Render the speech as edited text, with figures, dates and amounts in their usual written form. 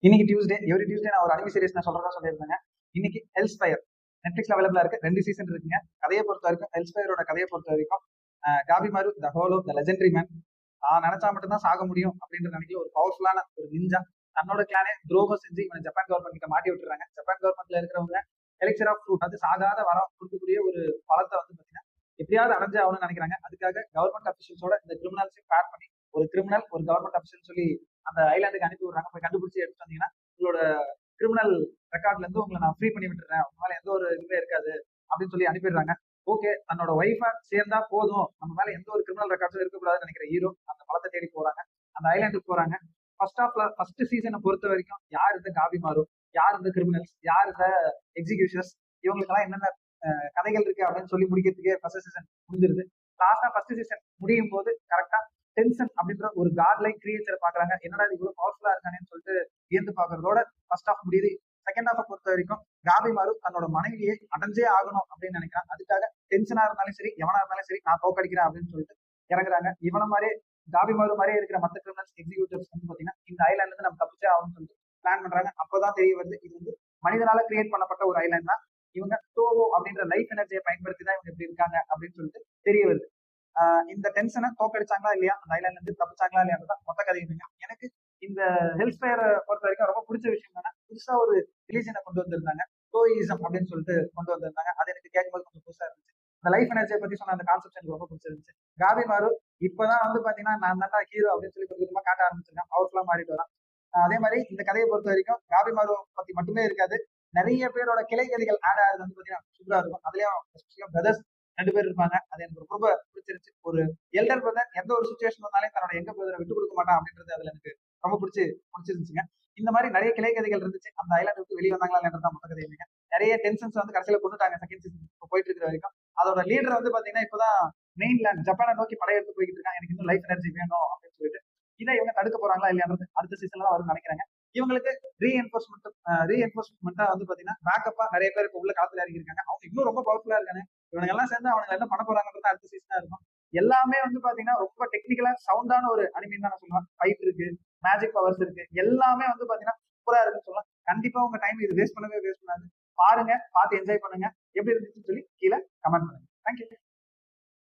இன்னைக்கு Tuesday, every Tuesday நான் ஒரு அனிமி சீரிஸ் நான் சொல்றதா சொல்லியிருந்தேங்க. இன்னைக்கு ஹெல்ஸ்பயர் நெட்ஃபிளிக்ஸ்ல அவைலபிளா இருக்கு. 2 சீசன் இருக்குங்க. கதையை பொறுத்த வரைக்கும், ஹெல்ஸ்பயரோட கதையை பொறுத்த வரைக்கும் காபிமாரு த ஹோலோ த லெஜெண்டரி மேன், தான் நினைச்சா மட்டும்தான் சாக முடியும் அப்படின்ற நினைக்கல ஒரு பவர்ஃபுல்லான ஒரு நிஞ்சா. தன்னோட கிளானே துரோகம் செஞ்சு இவனை ஜப்பான் கவர்மெண்ட் கிட்ட மாட்டி விட்டுறாங்க. ஜப்பான் கவர்மெண்ட்ல இருக்கிறவங்க எலிக்சர் ஆஃப் ஃப்ரூட், அது சாகாத வரம் கொடுக்கக்கூடிய ஒரு பழத்தை வந்து பாத்தீங்கன்னா எப்படியாவது அடைஞ்சு ஆகணும்னு நினைக்கிறாங்க. அதுக்காக கவர்மெண்ட் அபிஷியல்ஸோட இந்த கிரிமினல்ஸையும் பேர் பண்ணி ஒரு கிரிமினல் ஒரு கவர்மெண்ட் அபிஷியல் சொல்லி அந்த ஐலாண்டுக்கு அனுப்பி விடுறாங்க. போய் கண்டுபிடிச்சு எடுத்து வந்தீங்கன்னா உங்களோட கிரிமினல் ரெக்கார்ட்ல இருந்து உங்களை நான் ஃப்ரீ பண்ணி விட்டுறேன், உங்களால எந்த ஒரு இதுவே இருக்காது அப்படின்னு சொல்லி அனுப்பிடுறாங்க. ஓகே, தன்னோட ஒய்ஃபா சேர்ந்தா போதும், நம்ம மேல எந்த ஒரு கிரிமினல் ரெக்கார்ட்ஸும் இருக்கக்கூடாதுன்னு நினைக்கிற ஹீரோ அந்த பழத்தை தேடி போறாங்க, அந்த ஐலாண்டுக்கு போறாங்க. ஃபர்ஸ்ட் சீசனை பொறுத்த வரைக்கும் யார் இந்த காபிமாரு, யார் இந்த கிரிமினல்ஸ், யார் இந்த எக்ஸிகியூஷன்ஸ், இவங்களுக்கெல்லாம் என்னென்ன கதைகள் இருக்கு அப்படின்னு சொல்லி முடிக்கிறதுக்கே ஃபர்ஸ்ட் சீசன் முடிஞ்சிருது. லாஸ்டா ஃபர்ஸ்ட் சீசன் முடியும் போது கரெக்டா டென்ஷன் அப்படின்ற ஒரு காட் லைக் கிரியேச்சரை பாக்குறாங்க. என்னடா இது இவ்வளவு பவர்ஃபுல்லா இருக்கானேன்னு சொல்லிட்டு வியந்து பாக்குறதோட ஃபர்ஸ்ட் ஹாஃப் முடியுது. செகண்ட் ஹாஃப் பொறுத்த வரைக்கும் காபிமாரு தன்னோட மனைவியை அடைஞ்சே ஆகணும் அப்படின்னு நினைக்கிறான். அதுக்காக டென்ஷனா இருந்தாலும் சரி, எவனா இருந்தாலும் சரி, நான் தோக்கடிக்கிறேன் அப்படின்னு சொல்லிட்டு இறங்குறாங்க. இவன மாதிரி காபிமாரு மாதிரியே இருக்கிற மற்ற கிரிமினல்ஸ் எக்ஸிக்யூட்டிவ்ஸ் வந்து பாத்தீங்கன்னா இந்த ஐலாண்ட்ல இருந்து நம்ம தப்பிச்சே ஆகும்னு சொல்லிட்டு பிளான் பண்றாங்க. அப்பதான் தெரிய வருது இது வந்து மனிதனால கிரியேட் பண்ணப்பட்ட ஒரு ஐலாண்ட் தான். இவங்க டோவோ அப்படின்ற லைஃப் எனர்ஜியை பயன்படுத்தி தான் இவங்க இப்படி இருக்காங்க அப்படின்னு சொல்லிட்டு தெரிய வருது. இந்த டென்ஷனை தோக்கடிச்சாங்களா இல்லையா, அந்த ஐலாண்ட்ல இருந்து தப்பிச்சாங்களா இல்லையா மொத்த கதையுங்க. எனக்கு இந்த ஹெல்த் ஃபயரை பொறுத்த வரைக்கும் ரொம்ப பிடிச்ச விஷயம் என்னன்னா, புதுசா ஒரு ரிலீஜனை கொண்டு வந்திருந்தாங்க, டோயிசம் அப்படின்னு சொல்லிட்டு கொண்டு வந்திருந்தாங்க. அது எனக்கு கேட்கும்போது கொஞ்சம் புதுசா இருந்துச்சு. இந்த லைஃப் எனர்ஜியை பத்தி சொன்ன அந்த கான்செப்ட் எனக்கு ரொம்ப பிடிச்சிருந்துச்சு. காபிமாரு இப்பதான் வந்து பாத்தீங்கன்னா நான் தான் ஹீரோ அப்படின்னு சொல்லி கொஞ்சம் கொஞ்சமா காட்ட ஆரம்பிச்சிருக்கேன், பவர்ஃபுல்லா மாறிட்டு வரான். அதே மாதிரி இந்த கதையை பொறுத்த வரைக்கும் காபிமாரு பத்தி மட்டுமே இருக்காது, நிறைய பேரோட கிளை கதைகள் ஆட் ஆகுது வந்து பாத்தீங்கன்னா சூப்பரா இருக்கும். அதுலயும் பிரதர்ஸ் 2 பேர் இருப்பாங்க. அது எனக்கு ரொம்ப பிடிச்சிருச்சு. ஒரு எல்டர் பிரதர் எந்த ஒரு சுச்சுவேஷன் வந்தாலும் தன்னோட எங்க பிரதரை விட்டு கொடுக்க மாட்டான் அப்படின்றது அதுல எனக்கு ரொம்ப பிடிச்சிருந்துச்சுங்க. இந்த மாதிரி நிறைய கிளை கதைகள் இருந்துச்சு. அந்த ஐலாண்ட் விட்டு வெளியே வந்தாங்களா மொத்த கதையுங்க. நிறைய டென்ஷன்ஸ் வந்து கடைசியில கொண்டுட்டாங்க செகண்ட் சீசன் போயிட்டு இருக்கிற வரைக்கும். அதோட லீடர் வந்து பாத்தீங்கன்னா இப்பதான் மெயின்லேண்ட் ஜப்பானை நோக்கி படையெடுத்து போயிட்டு இருக்காங்க. எனக்கு இன்னும் லைஃப் எனர்ஜி வேணும் அப்படின்னு சொல்லிட்டு இதை இவங்க தடுக்க போறாங்களா இல்லையான்றது அடுத்த சீசன்ல தான் வரும்னு நினைக்கிறாங்க. இவங்களுக்கு ரீஎன்போர்ஸ்மெண்டா வந்து பாத்தீங்கன்னா பேக்கப்பா நிறைய பேர் இப்ப உள்ள காலத்துல இறங்கி இருக்காங்க. அவங்க இன்னும் ரொம்ப பவர்ஃபுல்லா இருக்காங்க. இவங்க எல்லாம் சேர்ந்து அவங்க என்ன பண்ண போறாங்கன்றது அடுத்த சீசனா இருக்கும். எல்லாமே வந்து பாத்தீங்கன்னா ரொம்ப டெக்னிக்கலா சவுண்டான ஒரு அனிமின்னு தான் நான் சொல்லுவேன். ஃபைட் இருக்கு, மேஜிக் பவர்ஸ் இருக்கு, எல்லாமே வந்து பாத்தீங்கன்னா சூப்பரா இருக்குன்னு சொல்லலாம். கண்டிப்பா உங்க டைம் இது வேஸ்ட் பண்ணாது. பாருங்க, பார்த்து என்ஜாய் பண்ணுங்க. எப்படி இருந்துச்சுன்னு சொல்லி கீழே கமெண்ட் பண்ணுங்க.